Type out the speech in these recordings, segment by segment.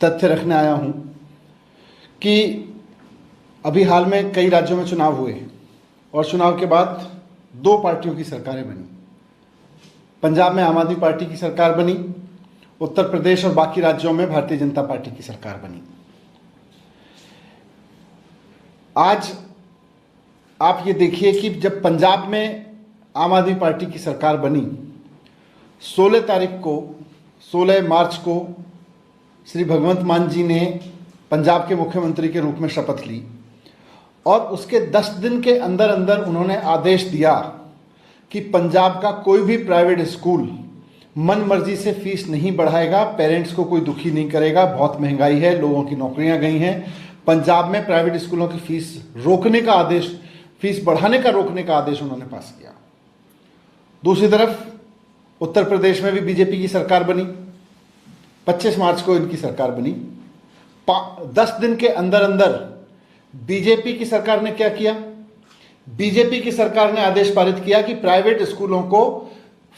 तथ्य रखने आया हूं कि अभी हाल में कई राज्यों में चुनाव हुए और चुनाव के बाद दो पार्टियों की सरकारें बनी। पंजाब में आम आदमी पार्टी की सरकार बनी, उत्तर प्रदेश और बाकी राज्यों में भारतीय जनता पार्टी की सरकार बनी। आज आप ये देखिए कि जब पंजाब में आम आदमी पार्टी की सरकार बनी, 16 मार्च को श्री भगवंत मान जी ने पंजाब के मुख्यमंत्री के रूप में शपथ ली और उसके 10 दिन के अंदर अंदर उन्होंने आदेश दिया कि पंजाब का कोई भी प्राइवेट स्कूल मन मर्जी से फीस नहीं बढ़ाएगा, पेरेंट्स को कोई दुखी नहीं करेगा। बहुत महंगाई है, लोगों की नौकरियां गई हैं। पंजाब में प्राइवेट स्कूलों की फीस रोकने का आदेश, फीस बढ़ाने का रोकने का आदेश उन्होंने पास किया। दूसरी तरफ उत्तर प्रदेश में भी बीजेपी की सरकार बनी, 25 मार्च को इनकी सरकार बनी। 10 दिन के अंदर अंदर बीजेपी की सरकार ने क्या किया? बीजेपी की सरकार ने आदेश पारित किया कि प्राइवेट स्कूलों को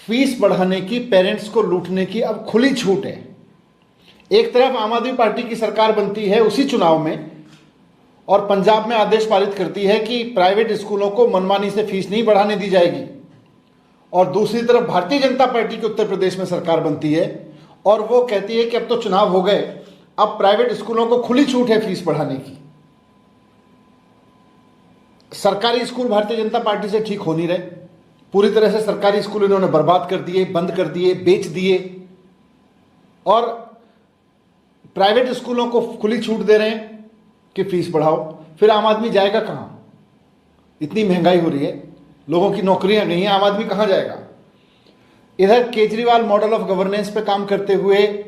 फीस बढ़ाने की, पेरेंट्स को लूटने की अब खुली छूट है। एक तरफ आम आदमी पार्टी की सरकार बनती है उसी चुनाव में और पंजाब में आदेश पारित करती है कि प्राइवेट स्कूलों को मनमानी से फीस नहीं बढ़ाने दी जाएगी, और दूसरी तरफ भारतीय जनता पार्टी की उत्तर प्रदेश में सरकार बनती है और वो कहती है कि अब तो चुनाव हो गए, अब प्राइवेट स्कूलों को खुली छूट है फीस बढ़ाने की। सरकारी स्कूल भारतीय जनता पार्टी से ठीक हो नहीं रहे, पूरी तरह से सरकारी स्कूल इन्होंने बर्बाद कर दिए, बंद कर दिए, बेच दिए और प्राइवेट स्कूलों को खुली छूट दे रहे हैं कि फीस बढ़ाओ। फिर आम आदमी जाएगा कहां? इतनी महंगाई हो रही है, लोगों की नौकरियां गई हैं, आम आदमी कहां जाएगा? इधर केजरीवाल मॉडल ऑफ गवर्नेंस पे काम करते हुए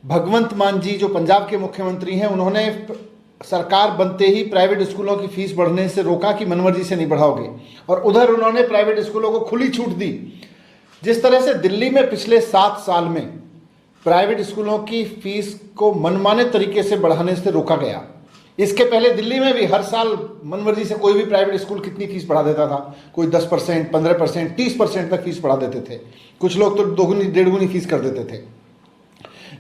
भगवंत मान जी जो पंजाब के मुख्यमंत्री हैं, उन्होंने सरकार बनते ही प्राइवेट स्कूलों की फीस बढ़ने से रोका कि मनमर्जी से नहीं बढ़ाओगे, और उधर उन्होंने प्राइवेट स्कूलों को खुली छूट दी। जिस तरह से दिल्ली में पिछले 7 साल में प्राइवेट स्कूलों की फीस को मनमाने तरीके से बढ़ाने से रोका गया, इसके पहले दिल्ली में भी हर साल मनमर्जी से कोई भी प्राइवेट स्कूल कितनी फीस बढ़ा देता था। कोई 10%, 15%, 30% तक फीस बढ़ा देते थे, कुछ लोग तो दोगुनी डेढ़ गुनी फीस कर देते थे।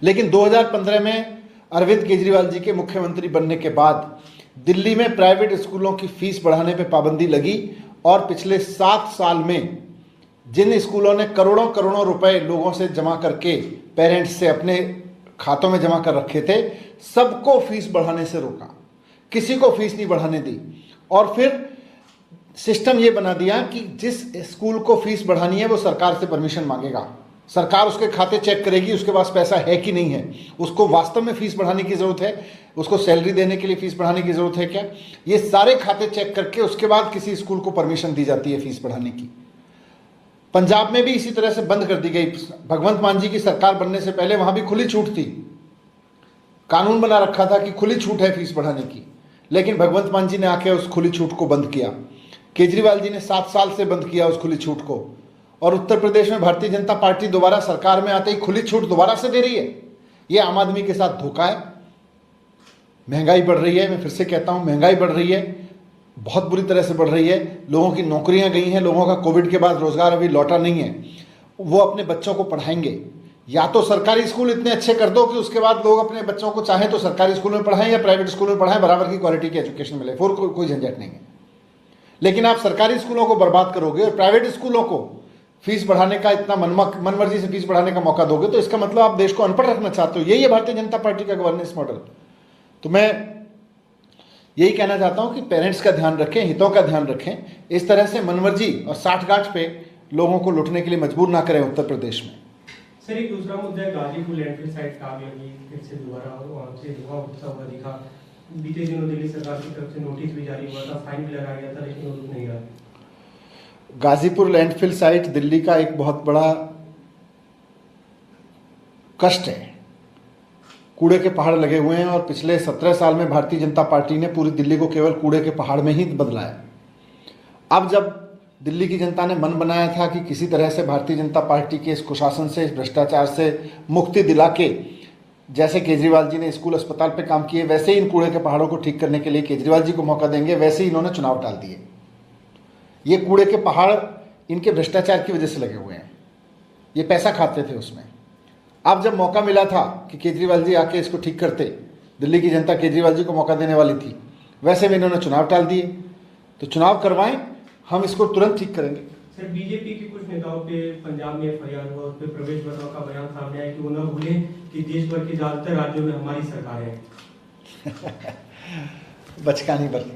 लेकिन 2015 में अरविंद केजरीवाल जी के मुख्यमंत्री बनने के बाद दिल्ली में प्राइवेट स्कूलों की फीस बढ़ाने पर पाबंदी लगी और पिछले 7 साल में जिन स्कूलों ने करोड़ों करोड़ों रुपए लोगों से जमा करके, पेरेंट्स से अपने खातों में जमा कर रखे थे, सबको फीस बढ़ाने से रोका, किसी को फीस नहीं बढ़ाने दी। और फिर सिस्टम ये बना दिया कि जिस स्कूल को फीस बढ़ानी है वो सरकार से परमिशन मांगेगा, सरकार उसके खाते चेक करेगी उसके पास पैसा है कि नहीं है, उसको वास्तव में फीस बढ़ाने की ज़रूरत है, उसको सैलरी देने के लिए फीस बढ़ाने की ज़रूरत है क्या, ये सारे खाते चेक करके उसके बाद किसी स्कूल को परमिशन दी जाती है फीस बढ़ाने की। पंजाब में भी इसी तरह से बंद कर दी गई। भगवंत मान जी की सरकार बनने से पहले वहां भी खुली छूट थी, कानून बना रखा था कि खुली छूट है फीस बढ़ाने की, लेकिन भगवंत मान जी ने आके उस खुली छूट को बंद किया। केजरीवाल जी ने 7 साल से बंद किया उस खुली छूट को, और उत्तर प्रदेश में भारतीय जनता पार्टी दोबारा सरकार में आते ही खुली छूट दोबारा से दे रही है। यह आम आदमी के साथ धोखा है। महंगाई बढ़ रही है, मैं फिर से कहता हूं, महंगाई बढ़ रही है, बहुत बुरी तरह से बढ़ रही है। लोगों की नौकरियां गई हैं, लोगों का कोविड के बाद रोजगार अभी लौटा नहीं है। वो अपने बच्चों को पढ़ाएंगे, या तो सरकारी स्कूल इतने अच्छे कर दो कि उसके बाद लोग अपने बच्चों को चाहें तो सरकारी स्कूल में पढ़ाएं या प्राइवेट स्कूल में पढ़ाएं, बराबर की क्वालिटी की एजुकेशन मिले, फिर कोई झंझट नहीं है। लेकिन आप सरकारी स्कूलों को बर्बाद करोगे और प्राइवेट स्कूलों को फीस बढ़ाने का, इतना मनमर्जी से फीस बढ़ाने का मौका दोगे, तो इसका मतलब आप देश को अनपढ़ रखना चाहते हो। यही है भारतीय जनता पार्टी का गवर्नेंस मॉडल। तो मैं यही कहना चाहता हूं कि पेरेंट्स का ध्यान रखें, हितों का ध्यान रखें, इस तरह से मनमर्जी और साठगांठ पे लोगों को लुटने के लिए मजबूर ना करें उत्तर प्रदेश में। सर, एक दूसरा मुद्दा है, गाजीपुर लैंडफिल साइट आग लगी, फिर से दोबारा वहां से धुआं उठता हुआ दिखा। बीते दिनों दिल्ली सरकार की तरफ से नोटिस भी जारी हुआ था, फाइन भी लगाया गया था, लेकिन वो रुक नहीं रहा। गाजीपुर लैंडफिल साइट दिल्ली का एक बहुत बड़ा कष्ट है। कूड़े के पहाड़ लगे हुए हैं और पिछले 17 साल में भारतीय जनता पार्टी ने पूरी दिल्ली को केवल कूड़े के पहाड़ में ही बदला है। अब जब दिल्ली की जनता ने मन बनाया था कि किसी तरह से भारतीय जनता पार्टी के इस कुशासन से, इस भ्रष्टाचार से मुक्ति दिला के, जैसे केजरीवाल जी ने स्कूल अस्पताल पे काम किए, वैसे ही इन कूड़े के पहाड़ों को ठीक करने के लिए केजरीवाल जी को मौका देंगे, वैसे ही इन्होंने चुनाव टाल दिए। ये कूड़े के पहाड़ इनके भ्रष्टाचार की वजह से लगे हुए हैं, ये पैसा खाते थे उसमें। अब जब मौका मिला था कि केजरीवाल जी आके इसको ठीक करते, दिल्ली की जनता केजरीवाल जी को मौका देने वाली थी, वैसे में इन्होंने चुनाव टाल दिए। तो चुनाव करवाएं, हम इसको तुरंत ठीक करेंगे। सर, बीजेपी के कुछ नेताओं पे पंजाब में एफआईआर हुआ, उस पर प्रवेश वर्मा का बयान सामने आया कि वो न भूलें कि देश भर के ज्यादातर राज्यों में हमारी सरकार है। बचकानी बरती।